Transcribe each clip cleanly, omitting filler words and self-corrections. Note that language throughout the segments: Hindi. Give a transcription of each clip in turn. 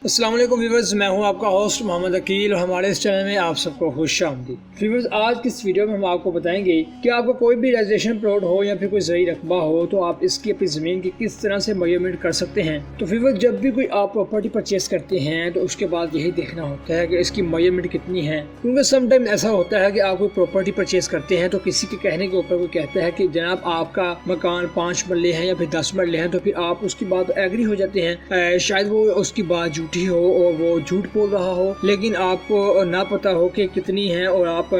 अस्सलाम वालेकुम व्यूअर्स, मैं हूं आपका होस्ट मोहम्मद अकील और हमारे इस चैनल में आप सबको खुशामदीद। व्यूअर्स, आज की इस वीडियो में हम आपको बताएंगे कि आपका कोई भी रेजिस्ट्रेशन प्लॉट हो या फिर कोई ज़रूरी रकबा हो तो आप इसकी अपनी ज़मीन की किस तरह से मेजरमेंट कर सकते हैं। तो व्यूअर्स, जब भी कोई आप प्रॉपर्टी परचेस करते हैं तो उसके बाद यही देखना होता है कि इसकी मेजरमेंट कितनी है, क्योंकि समटाइम ऐसा होता है कि आप कोई प्रॉपर्टी परचेस करते हैं तो किसी के कहने के ऊपर कोई कहता है कि जनाब आपका मकान 5 मरले हैं या फिर 10 मरले हैं, तो फिर आप उसकी बात एग्री हो जाते हैं। शायद वो उसकी बात झूठी हो और वो झूठ बोल रहा हो, लेकिन आपको ना पता हो कि कितनी है और आप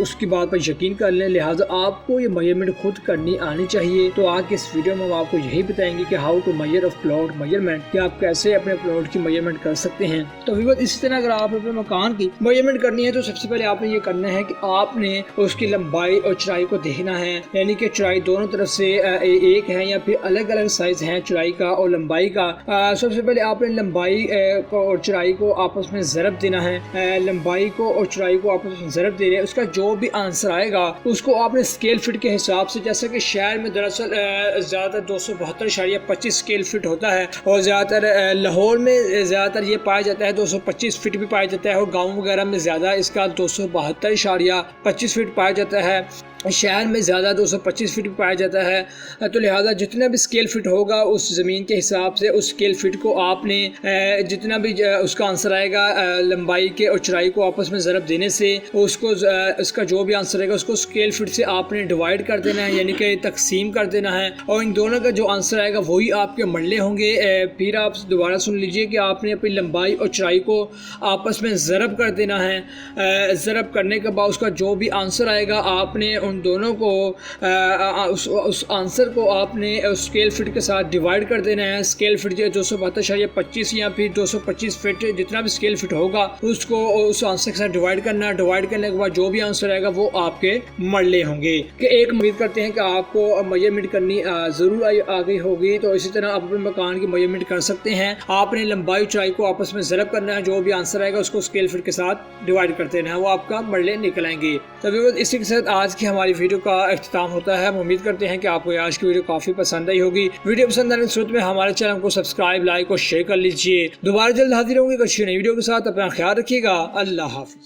उसकी बात पर यकीन कर लें। लिहाजा आपको ये मेजरमेंट खुद करनी आनी चाहिए। तो आज के इस वीडियो में हम आपको यही बताएंगे कि how to measure of plot measurement, कि आप कैसे अपने प्लॉट की मेजरमेंट कर सकते हैं। तो व्यूअर्स, इसी तरह अगर आप अपने मकान की मेजरमेंट करनी है तो सबसे पहले आपने ये करना है कि आपने उसकी लंबाई और चौड़ाई को देखना है, यानी कि चौड़ाई दोनों तरफ से एक है या फिर अलग अलग साइज है चौड़ाई का और लंबाई का। सबसे पहले आपने लंबाई और चौड़ाई को आपस में ज़रब देना है। लंबाई को और चौड़ाई को आपस में ज़रब दे रहे हैं, उसका जो भी आंसर आएगा उसको आपने स्केल फीट के हिसाब से, जैसे कि शहर में दरअसल ज़्यादातर 272.25 स्केल फीट होता है और ज़्यादातर लाहौर में ज़्यादातर ये पाया जाता है 225 फीट भी पाया जाता है और गाँव वगैरह में ज़्यादा इसका 272.25 फीट पाया जाता है। शहर में ज़्यादा 225 फीट पाया जाता है। तो लिहाजा जितना भी स्केल फिट होगा उस ज़मीन के हिसाब से उस स्केल फिट को आपने जितना भी उसका आंसर आएगा लंबाई के और चौड़ाई को आपस में ज़रब देने से उसको इसका जो भी आंसर आएगा उसको स्केल फिट से आपने डिवाइड कर देना है, यानी कि तकसीम कर देना है और इन दोनों का जो आंसर आएगा वही आपके मरले होंगे। फिर आप दोबारा सुन लीजिए कि आपने अपनी लंबाई और चौड़ाई को आपस में ज़रब कर देना है। ज़रब करने के बाद उसका जो भी आंसर आएगा आपने उन दोनों को उस आंसर को आपने स्केल फिट के साथ डिवाइड कर देना है। स्केल फिट जो 272.25 या फिर 225 फिट जितना भी स्केल फिट होगा उसको उस आंसर के साथ डिवाइड करना है। डिवाइड करने के बाद जो भी आंसर आएगा वो आपके मरले होंगे। कि एक उम्मीद करते हैं कि आपको मेजरमेंट करनी ज़रूर आ गई होगी। तो इसी तरह आप अपने मकान की मेजरमेंट कर सकते हैं। आपने लंबाई चौड़ाई को आपस में ज़रब करना है, जो भी आंसर आएगा उसको स्केल फिट के साथ डिवाइड कर देना है, वो आपका मरले निकल आएंगे। तो इसी के साथ आज की हमारी वीडियो का इख्तिताम होता है। हम उम्मीद करते हैं कि आपको आज की वीडियो काफी पसंद आई होगी। वीडियो पसंद आने की सूरत में हमारे चैनल को सब्सक्राइब, लाइक और शेयर कर लीजिए। दोबारा जल्द हाजिर होंगे कुछ नई वीडियो के साथ। अपना ख्याल रखिएगा। अल्लाह हाफिज।